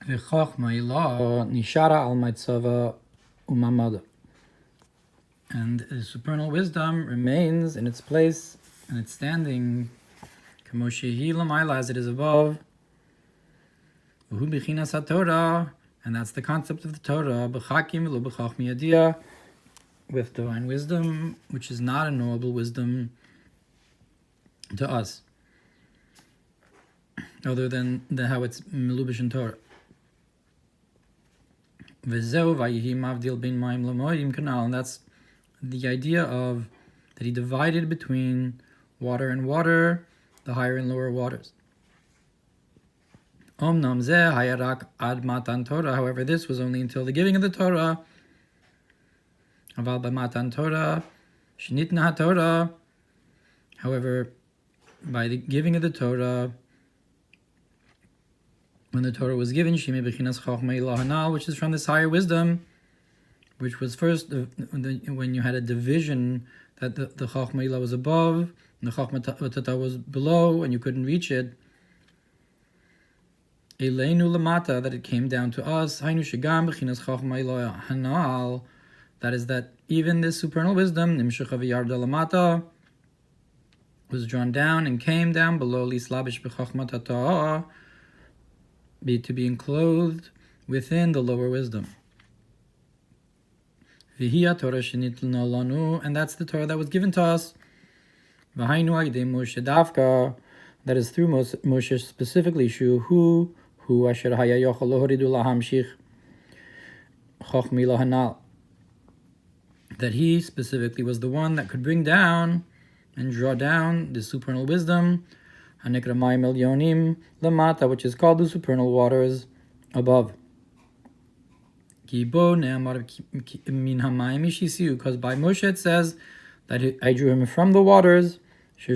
וחוכמה לא נשארה על מצבה ומעמדה. And the supernal wisdom remains in its place and its standing, כמו שהיא למעלה, as it is above. והוא בחינת התורה, and that's the concept of the Torah, בחכים ולא בחכמה ידיעה, with divine wisdom, which is not a knowable wisdom to us, other than how it's melubish in Torah. V'zeu vayihi mavdil bin mayim lamoyim kanal, and that's the idea of that he divided between water and water, the higher and lower waters. Omnam zeh hayarak ad matan Torah. However, this was only until the giving of the Torah. Aval b'matan Torah shnitna haTorah. However, by the giving of the Torah, when the Torah was given, shimi b'chinas chochma ilahanal, which is from this higher wisdom, which was first when you had a division that the chochma ilah was above and the chochma tata was below, and you couldn't reach it. Eleinu lamata, that it came down to us. Hainu shegam b'chinas chochma ilah hanal, that is that even this supernal wisdom, nimshecha v'yarda lamata, was drawn down and came down below lislabish b'chochma tata, to be enclosed within the lower wisdom. V'hiya Torah shenitlna lanu, and that's the Torah that was given to us. V'hainu agdei Moshe davka, that is through Moshe specifically. Shu asher haya yochel lohoridu lahamshich chochmi lahanal, that he specifically was the one that could bring down and draw down the supernal wisdom, hanekra mayim elyonim lamata, which is called the supernal waters above. Because by Moshe it says that I drew him from the waters, that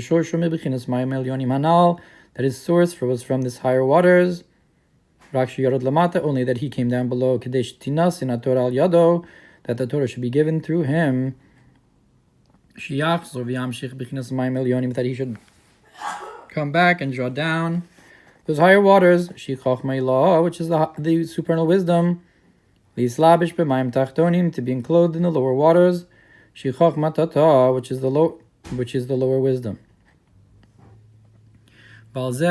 his source was from this higher waters, only that he came down below, that the Torah should be given through him, that he should come back and draw down those higher waters, which is the supernal wisdom, to be enclosed in the lower waters, which is the lower wisdom. And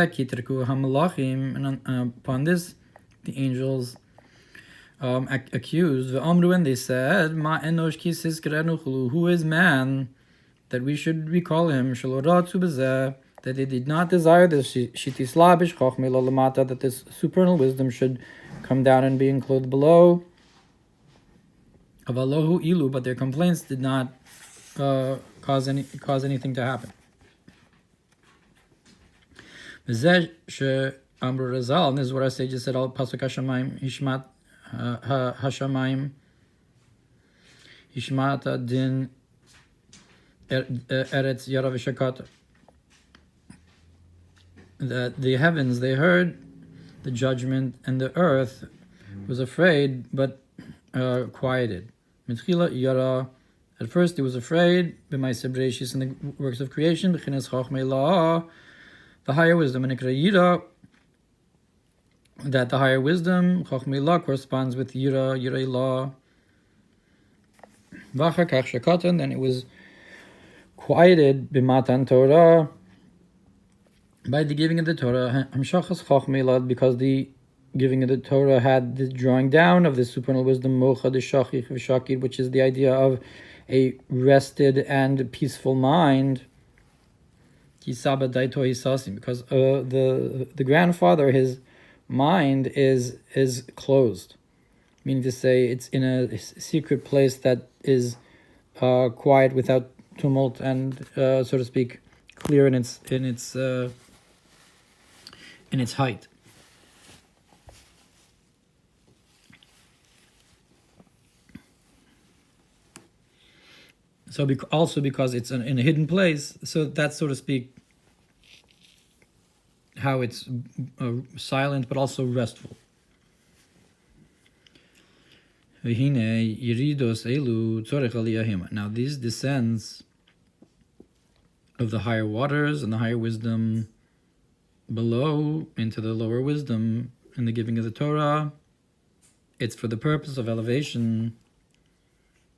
upon this, the angels accused, and they said, who is man that we should recall him, that they did not desire this, that this supernal wisdom should come down and be enclosed below. But their complaints did not cause anything to happen. And this is what our sages said, al pasuk hashamayim hishmat hashamayim hishmat din eretz yara v'shakata, that the heavens, they heard the judgment, and the earth was afraid but quieted. At first it was afraid, in the works of creation, the higher wisdom, and that the higher wisdom, corresponds with Yira law. Then it was quieted b'matan Torah, by the giving of the Torah, because the giving of the Torah had the drawing down of the supernal wisdom, which is the idea of a rested and peaceful mind. Because the grandfather, his mind is closed, meaning to say it's in a secret place that is quiet, without tumult, and so to speak, clear in its height. So also because it's in a hidden place, so that's, so to speak, how it's silent but also restful. Now these descents of the higher waters and the higher wisdom below into the lower wisdom in the giving of the Torah, it's for the purpose of elevation.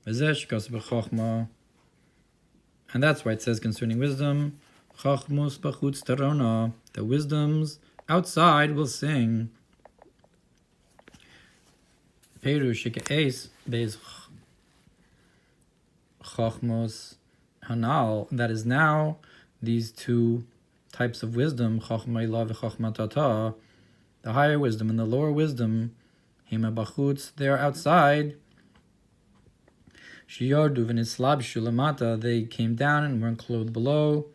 And that's why it says concerning wisdom, בחוץ תרונה, the wisdoms outside will sing. Perush sheke'es beis chachmos hanal, that is now these two types of wisdom, chachma ilah v'chachma tata, the higher wisdom and the lower wisdom, hima bachutz, they are outside. Shiyordu v'nislabshu lamata, they came down and were clothed below.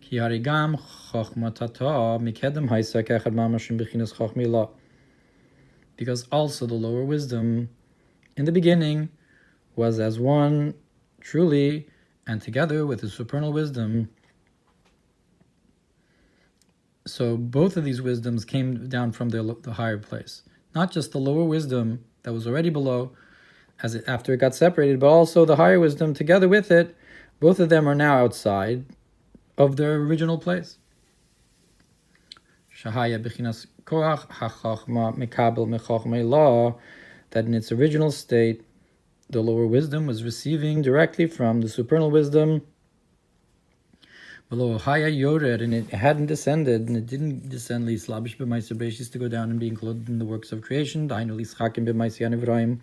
Ki harigam chachma tata mikedem haisa kechad mamashim b'chinas chachma ilah, because also the lower wisdom in the beginning was as one truly and together with the supernal wisdom. So both of these wisdoms came down from the higher place. Not just the lower wisdom that was already below after it got separated, but also the higher wisdom together with it. Both of them are now outside of their original place. Shahaya b'chinas koach hachachma mekabel mechachma ilah, that in its original state, the lower wisdom was receiving directly from the supernal wisdom. Below haya yored, and it hadn't descended, and it didn't descend lislabish b'maiseh Beraishis, to go down and be included in the works of creation. Dainu lischakim b'maiseh hanivraim,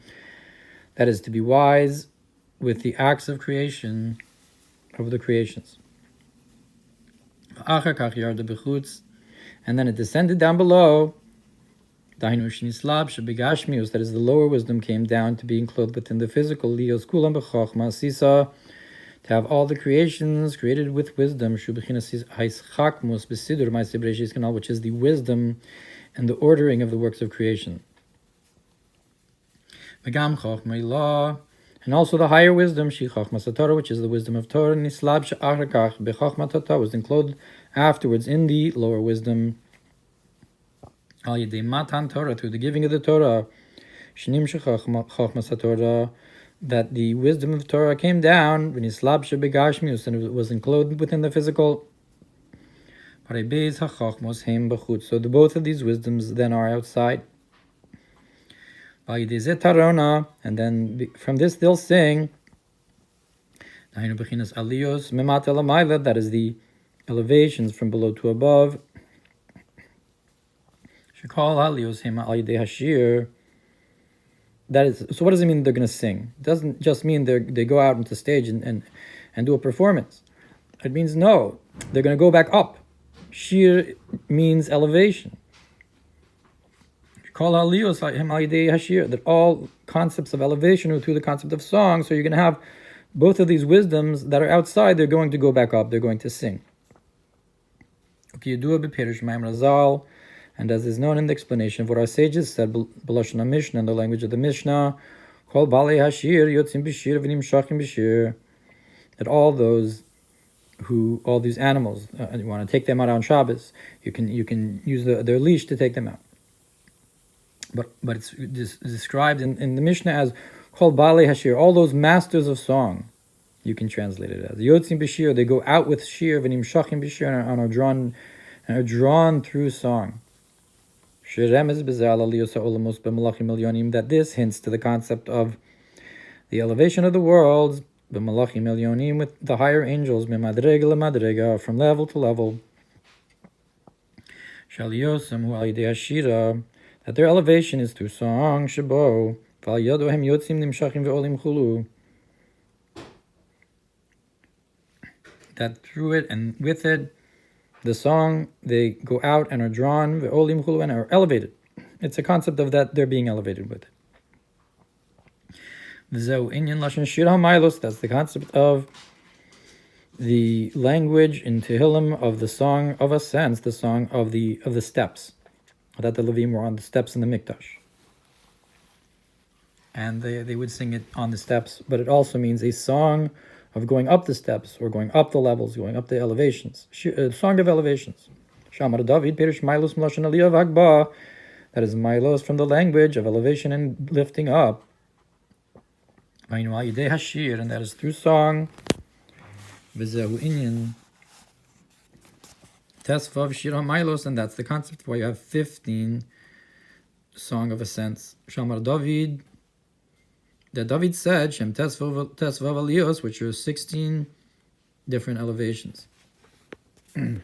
that is to be wise with the acts of creation, of the creations. Achar kach yarda b'chutz, and then it descended down below. Dainu shnislab shebigashmius, that is the lower wisdom came down to be enclosed within the physical. Lios kulam b'chachma sisa, to have all the creations created with wisdom. Shubechinas haischakmus b'sidur ma'aseh Beraishis kanal, which is the wisdom and the ordering of the works of creation. Megam chachma ilah, and also the higher wisdom, she chachmas Torah, which is the wisdom of Torah. Nislab she'achar kach b'chachma tata, was enclosed afterwards in the lower wisdom. Al yedei matan Torah, through the giving of the Torah. Shnim shechachmas Torah, that the wisdom of Torah came down, v'nislab shebegashmius, and it was enclosed within the physical. So both of these wisdoms then are outside. Tהרונה, and then from this they'll sing. That is the elevations from below to above. That is, so what does it mean they're going to sing? It doesn't just mean they go out into stage and do a performance. It means no, they're going to go back up. Shir means elevation. That all concepts of elevation are through the concept of song. So you're going to have both of these wisdoms that are outside, they're going to go back up, they're going to sing. And as is known in the explanation of what our sages said, B'lashon HaMishnah, in the language of the Mishnah, that all these animals, you want to take them out on Shabbos, you can use their leash to take them out. But it's described in the Mishnah as called Balei Hashir, all those masters of song. You can translate it as Yotzim B'Shir, they go out with Shir, V'nim Shachim B'Shir, and are drawn through song. That this hints to the concept of the elevation of the worlds, with the higher angels, from level to level. That their elevation is through song, that through it and with it, the song, they go out and are drawn, and are elevated. It's a concept of that they're being elevated with it. That's the concept of the language in Tehillim of the song of ascents, the song of the steps, that the Levim were on the steps in the Mikdash. And they would sing it on the steps, but it also means a song of going up the steps, or going up the levels, going up the elevations. A song of elevations. Shamar David, Perish Milos Mlashon Aliyah Vagba, that is Milos from the language of elevation and lifting up. And that is through song. V'zehu Inyan. Tesvav Shir HaMailos, and that's the concept why you have 15 Song of Ascents. Shamar David, that David said, Shem Tesvav Aliyos, which are 16 different elevations. Vehi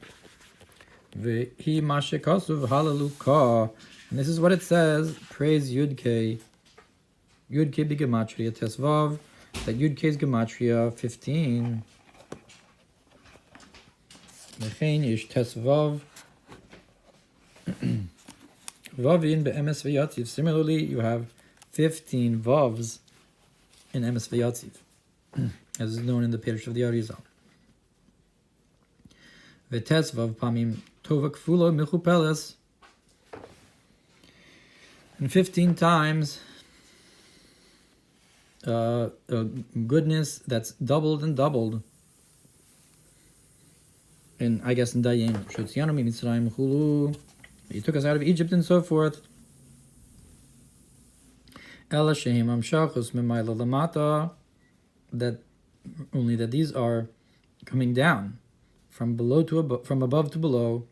Mashekasuv Hallelujah, and this is what it says, praise Yud-K. Yud-K be Gematria Tesvav, that Yud-K is Gematria 15. Mechein Ish Tesvav. Vavin be'emes v'yatziv. Similarly, you have 15 vavs in emes v'yatziv, as is known in the Parish of the Arizal. V'tesvav pamim tova kfulo michupeles. And 15 times goodness that's doubled and doubled. And I guess in Dayan, Shotzianu mitzrayim chulu. He took us out of Egypt and so forth. Ela shehem amshachus mimayla lamata, that only that these are coming down from below to above, from above to below.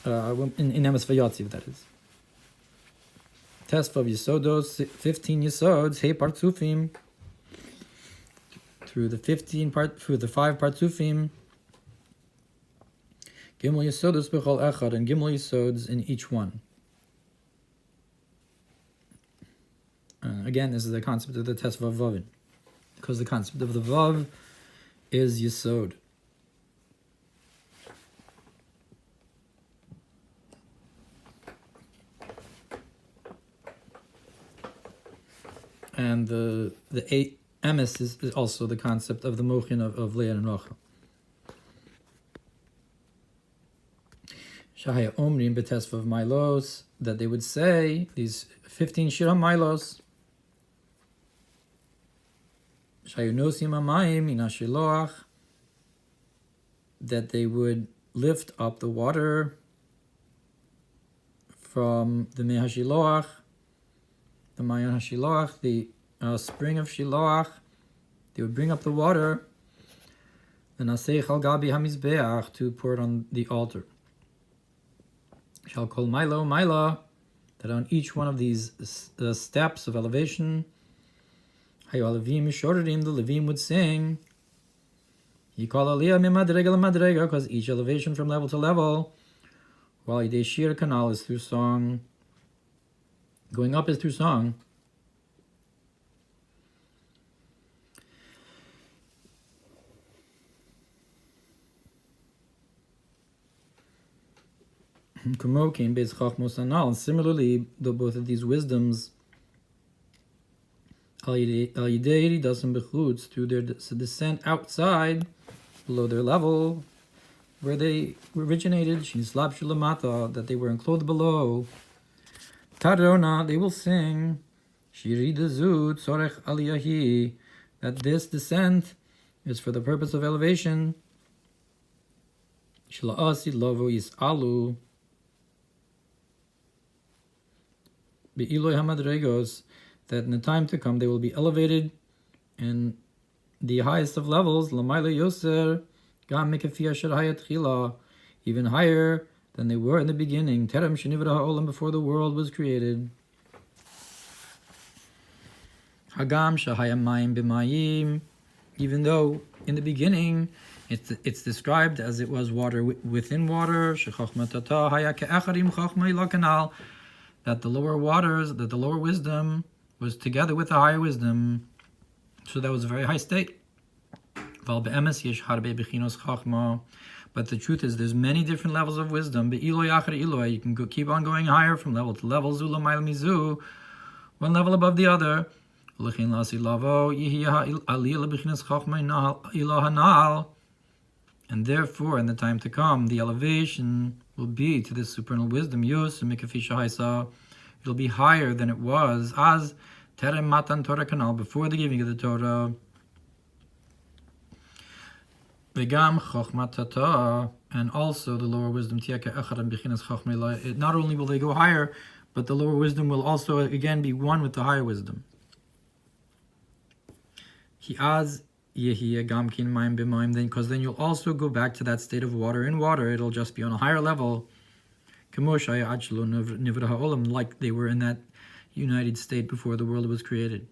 In emes v'yatziv, that is. Tesvav yisodos, 15 yisods, hey partzufim, through the 5 partzufim. Gimel Yisodus b'chol echad, and Gimel Yisods in each one. Again, this is the concept of the Tesvav Vavin, because the concept of the Vav is Yisod. And the 8 emes is also the concept of the mochin of Leah and Rachel. Shahaya Omrim betesvav Mailos, that they would say these 15 Shira Mailos. Shayunosim Amayim Inashiloach, that they would lift up the water from the Mei HaShiloach, the Mayan HaShiloach, the spring of Shiloach. They would bring up the water, the Naseich al Gabi HaMizbeach, to pour it on the altar. Shall call Milo, that on each one of these steps of elevation, Hayo Levim Mishorim, the Levim would sing. He called Aliyah Mimadrega Lamadrega, because each elevation from level to level, while Idei Shir Kanal is through song. Going up is through song. And similarly, both of these wisdoms, through their descent outside, below their level, where they originated, that they were enclosed below. Tadona, they will sing, that this descent is for the purpose of elevation. That in the time to come they will be elevated in the highest of levels, even higher than they were in the beginning, before the world was created. Even though in the beginning it's described as it was water within water, that the lower waters, that the lower wisdom was together with the higher wisdom, so that was a very high state. But the truth is, there's many different levels of wisdom. You can keep on going higher from level to level, one level above the other. And therefore, in the time to come, the elevation will be to this supernal wisdom. It'll be higher than it was as terem matan Torah kanal, before the giving of the Torah. V'gam chochmat tata, and also the lower wisdom. Not only will they go higher, but the lower wisdom will also again be one with the higher wisdom. He adds Yehiya Gamkin Maim B'Maim, then because then you'll also go back to that state of water in water. It'll just be on a higher level. Like they were in that united state before the world was created.